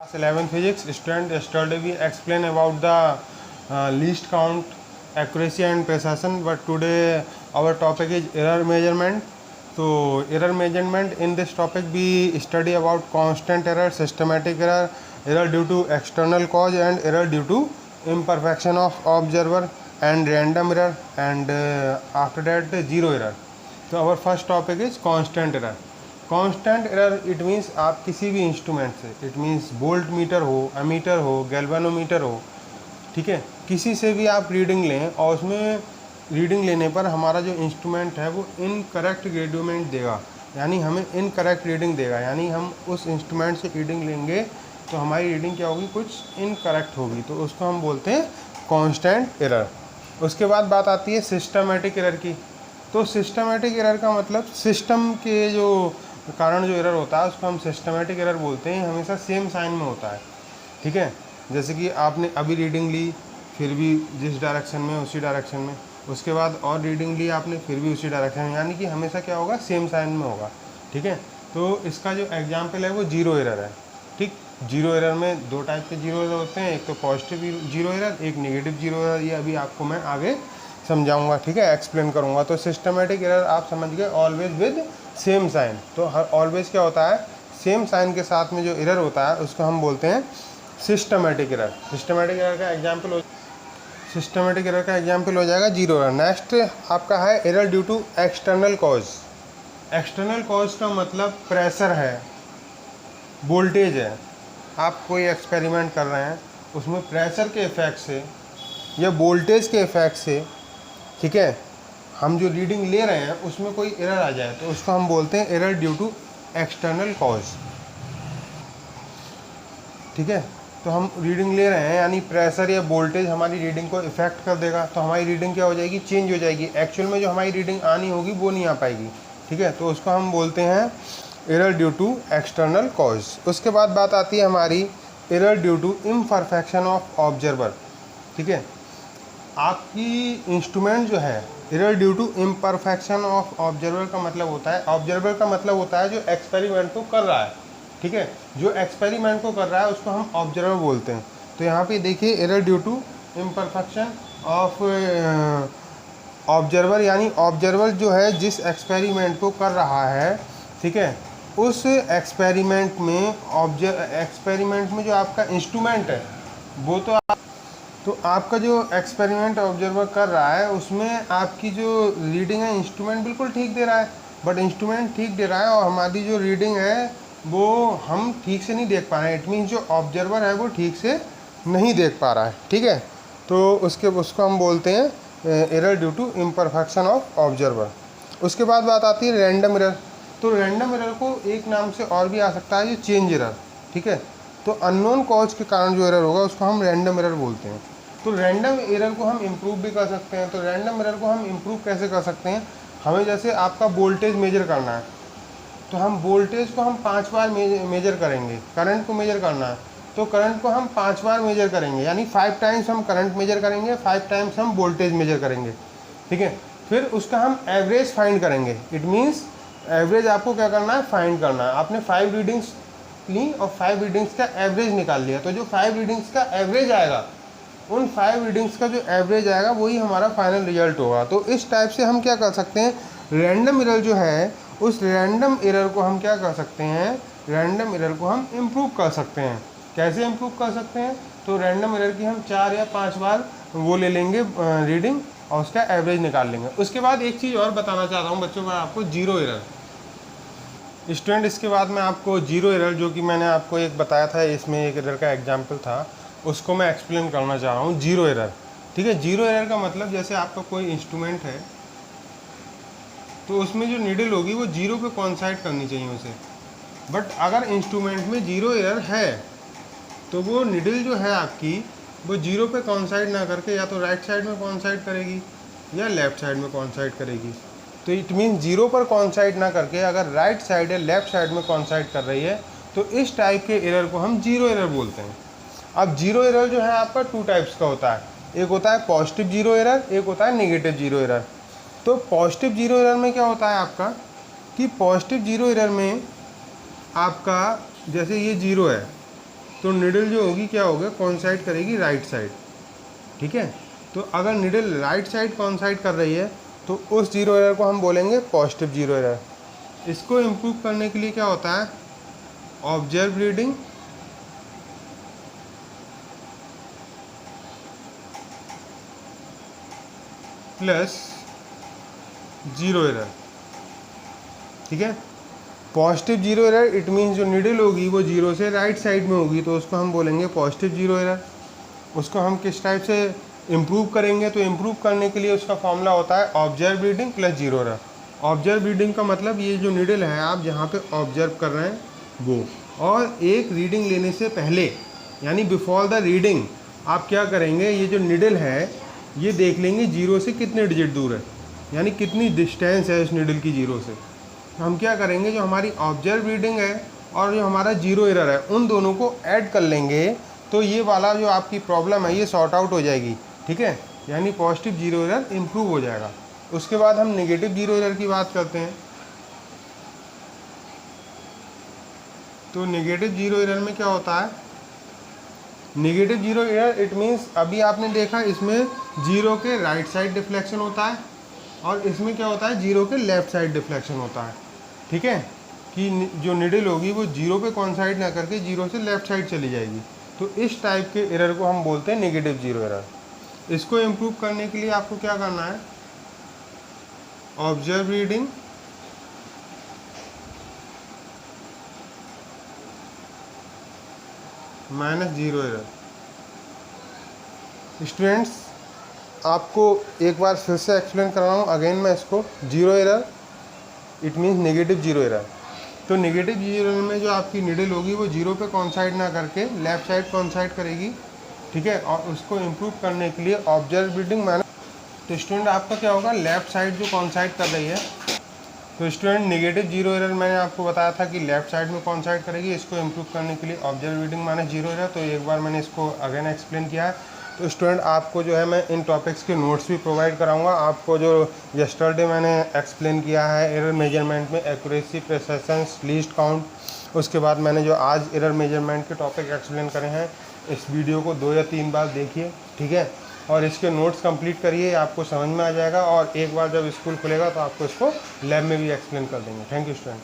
Class 11 physics student, yesterday we explain about the least count, accuracy and precision, but today our topic is error measurement. So error measurement, in this topic we study about constant error, systematic error, error due to external cause and error due to imperfection of observer and random error, and after that zero error. So our first topic is constant error. Constant error it means आप किसी भी instrument से, it means volt meter हो, ammeter हो, galvanometer हो, ठीक है, किसी से भी आप रीडिंग लें और उसमें रीडिंग लेने पर हमारा जो इंस्ट्रूमेंट है वो इनकरेक्ट ग्रेजुमेंट देगा, यानी हमें इनकरेक्ट रीडिंग देगा, यानी हम उस इंस्ट्रूमेंट से रीडिंग लेंगे तो हमारी रीडिंग क्या होगी, कुछ इनकरेक्ट होगी, तो उसको हम बोलते हैं कांस्टेंट एरर। उसके बाद बात आती है सिस्टमेटिक एरर की। तो सिस्टमेटिक एरर का मतलब सिस्टम के जो कारण जो एरर होता है उसको हम सिस्टमेटिक एरर बोलते हैं, हमेशा सेम साइन में होता है, ठीक है। जैसे कि आपने अभी रीडिंग ली फिर भी जिस डायरेक्शन में उसी डायरेक्शन में, उसके बाद और रीडिंग ली आपने फिर भी उसी डायरेक्शन में, यानी कि हमेशा क्या होगा, सेम साइन में होगा, ठीक है। तो इसका जो एग्जाम्पल है वो जीरो एरर है, ठीक। जीरो एरर में दो टाइप के जीरो एरर होते हैं, एक तो पॉजिटिव जीरो एरर, एक नेगेटिव जीरो एरर। ये अभी आपको मैं आगे समझाऊंगा, ठीक है, एक्सप्लेन करूंगा। तो सिस्टमेटिक एरर आप समझ गए, ऑलवेज विद सेम साइन। तो हर ऑलवेज क्या होता है, सेम साइन के साथ में जो एरर होता है उसको हम बोलते हैं सिस्टमेटिक एरर। सिस्टमेटिक एरर का एग्जाम्पल हो जाएगा जीरो एरर। नेक्स्ट आपका है error due to external cause. External cause का मतलब प्रेशर है, वोल्टेज है, आप कोई एक्सपेरिमेंट कर रहे हैं उसमें प्रेशर के इफेक्ट से या वोल्टेज के इफेक्ट से, ठीक है, हम जो रीडिंग ले रहे हैं उसमें कोई एरर आ जाए तो उसको हम बोलते हैं error due to external cause, ठीक है। तो हम रीडिंग ले रहे हैं यानी प्रेशर या वोल्टेज हमारी रीडिंग को इफेक्ट कर देगा, तो हमारी रीडिंग क्या हो जाएगी, चेंज हो जाएगी, एक्चुअल में जो हमारी रीडिंग आनी होगी वो नहीं आ पाएगी, ठीक है। तो उसको हम बोलते हैं error due to external cause. उसके बाद बात आती है हमारी error due to imperfection of observer, ठीक है। आपकी इंस्ट्रूमेंट जो है, error due to imperfection of observer का मतलब होता है, ऑब्जर्वर का मतलब होता है जो एक्सपेरिमेंट को कर रहा है, ठीक है, जो एक्सपेरिमेंट को कर रहा है उसको हम ऑब्जर्वर बोलते हैं। तो यहाँ पे देखिए error due to imperfection of observer, यानी ऑब्जर्वर जो है जिस एक्सपेरिमेंट को कर रहा है, ठीक है, उस एक्सपेरिमेंट में जो आपका इंस्ट्रूमेंट है वो तो आपका जो एक्सपेरिमेंट ऑब्जर्वर कर रहा है उसमें आपकी जो रीडिंग है इंस्ट्रूमेंट बिल्कुल ठीक दे रहा है, बट इंस्ट्रूमेंट ठीक दे रहा है और हमारी जो रीडिंग है वो हम ठीक से नहीं देख पा रहे हैं। इट मीन्स जो ऑब्जर्वर है वो ठीक से नहीं देख पा रहा है, ठीक है। तो उसको हम बोलते हैं error due to imperfection of observer. उसके बाद बात आती है रैंडम एरर। तो रैंडम एरर को एक नाम से और भी आ सकता है, जो चेंज एरर, ठीक है। तो अननोन कॉज के कारण जो एरर होगा उसको हम रैंडम एरर बोलते हैं। तो रैंडम एरर को हम इम्प्रूव भी कर सकते हैं। तो रैंडम एरर को हम इम्प्रूव कैसे कर सकते हैं, हमें जैसे आपका वोल्टेज मेजर करना है तो हम वोल्टेज को हम 5 बार मेजर करेंगे, करंट को मेजर करना है तो करंट को हम 5 बार मेजर करेंगे, यानी 5 टाइम्स हम करंट मेजर करेंगे, 5 टाइम्स हम वोल्टेज मेजर करेंगे, ठीक है। फिर उसका हम एवरेज फाइंड करेंगे। इट मीन्स एवरेज आपको क्या करना है, फाइंड करना है। आपने 5 रीडिंग्स ली और 5 रीडिंग्स का एवरेज निकाल लिया, तो जो 5 रीडिंग्स का एवरेज आएगा, उन 5 रीडिंग्स का जो एवरेज आएगा वही हमारा फाइनल रिजल्ट होगा। तो इस टाइप से हम क्या कर सकते हैं, रैंडम एरर जो है उस रैंडम एरर को हम क्या कर सकते हैं, रैंडम एरर को हम इम्प्रूव कर सकते हैं। कैसे इम्प्रूव कर सकते हैं, तो रैंडम एरर की हम 4 या 5 बार वो ले लेंगे रीडिंग और उसका एवरेज निकाल लेंगे। उसके बाद एक चीज़ और बताना चाहता हूँ बच्चों, मैं आपको जीरो एरर स्टूडेंट, इसके बाद मैं आपको जीरो एरर जो कि मैंने आपको एक बताया था, इसमें एक एरर का एग्जाम्पल था, उसको मैं एक्सप्लेन करना चाह रहा हूँ। जीरो एरर, ठीक है। जीरो एरर का मतलब जैसे आपका कोई इंस्ट्रूमेंट है तो उसमें जो नीडल होगी वो जीरो पे कॉन्साइड करनी चाहिए उसे, बट अगर इंस्ट्रूमेंट में जीरो एरर है तो वो नीडल जो है आपकी वो जीरो पे कॉन्साइड ना करके या तो राइट साइड में कॉन्साइड करेगी या लेफ्ट साइड में कॉन्साइड करेगी। तो इट मीन जीरो पर कॉन्साइड ना करके अगर राइट साइड या लेफ्ट साइड में कॉन्साइड कर रही है तो इस टाइप के एरर को हम जीरो एरर बोलते हैं। अब जीरो एरर जो है आपका 2 टाइप्स का होता है, एक होता है पॉजिटिव जीरो एरर, एक होता है नेगेटिव जीरो एरर। तो पॉजिटिव जीरो एरर में क्या होता है आपका कि पॉजिटिव जीरो एरर में आपका जैसे ये जीरो है, तो निडल जो होगी क्या होगा, कॉन्साइड करेगी राइट साइड, ठीक है। तो अगर निडल राइट साइड कॉन्साइड कर रही है तो उस जीरो एरर को हम बोलेंगे पॉजिटिव जीरो एरर। इसको इम्प्रूव करने के लिए क्या होता है, observe reading plus zero error, ठीक है। Positive zero error it means जो निडल होगी वो जीरो से राइट साइड में होगी, तो उसको हम बोलेंगे पॉजिटिव जीरो एरर। उसको हम किस टाइप से इम्प्रूव करेंगे, तो इम्प्रूव करने के लिए उसका फॉर्मूला होता है observe reading plus zero error. Observe reading का मतलब ये जो निडल है आप जहाँ पे ऑब्जर्व कर रहे हैं वो, और एक रीडिंग लेने से पहले यानी बिफोर द रीडिंग आप क्या करेंगे, ये जो निडल है ये देख लेंगे जीरो से कितने डिजिट दूर है, यानी कितनी डिस्टेंस है इस निडल की जीरो से। हम क्या करेंगे, जो हमारी ऑब्जर्व रीडिंग है और जो हमारा जीरो एरर है उन दोनों को ऐड कर लेंगे, तो ये वाला जो आपकी प्रॉब्लम है ये सॉर्ट आउट हो जाएगी, ठीक है। यानी पॉजिटिव जीरो एरर इम्प्रूव हो जाएगा। उसके बाद हम नेगेटिव जीरो एरर की बात करते हैं। तो नेगेटिव जीरो एरर में क्या होता है, negative zero error it means अभी आपने देखा इसमें जीरो के राइट साइड डिफ्लेक्शन होता है और इसमें क्या होता है, जीरो के लेफ्ट साइड डिफ्लेक्शन होता है, ठीक है। कि जो निडल होगी वो जीरो पे कॉन्साइड ना करके जीरो से लेफ्ट साइड चली जाएगी। तो इस टाइप के एरर को हम बोलते हैं नेगेटिव जीरो एरर। इसको इम्प्रूव करने के लिए आपको क्या करना है, observe reading minus zero error. Students आपको एक बार फिर से एक्सप्लेन कर रहा हूँ अगेन मैं इसको। Zero error it means negative zero error. तो नेगेटिव जीरो एरर में जो आपकी निडल होगी वो जीरो पे कॉन्साइड ना करके लेफ्ट साइड कॉन्साइड करेगी, ठीक है। और उसको इम्प्रूव करने के लिए ऑब्जर्व रीडिंग माइनस, तो स्टूडेंट आपका क्या होगा, लेफ्ट साइड जो कॉन्साइड कर रही है, तो स्टूडेंट नेगेटिव जीरो एरर मैंने आपको बताया था कि लेफ्ट साइड में कॉन्साइड करेगी। इसको इम्प्रूव करने के लिए observe reading minus zero error. तो एक बार मैंने इसको अगेन एक्सप्लेन किया है। तो स्टूडेंट आपको जो है मैं इन टॉपिक्स के नोट्स भी प्रोवाइड कराऊंगा। आपको जो यस्टरडे मैंने एक्सप्लेन किया है एरर मेजरमेंट में एक्यूरेसी, प्रिसिशन, लीस्ट काउंट, उसके बाद मैंने जो आज एरर मेजरमेंट के टॉपिक एक्सप्लेन करे हैं, इस वीडियो को 2 या 3 बार देखिए, ठीक है। और इसके नोट्स कंप्लीट करिए, आपको समझ में आ जाएगा। और एक बार जब स्कूल खुलेगा तो आपको इसको लैब में भी एक्सप्लेन कर देंगे। Thank you student.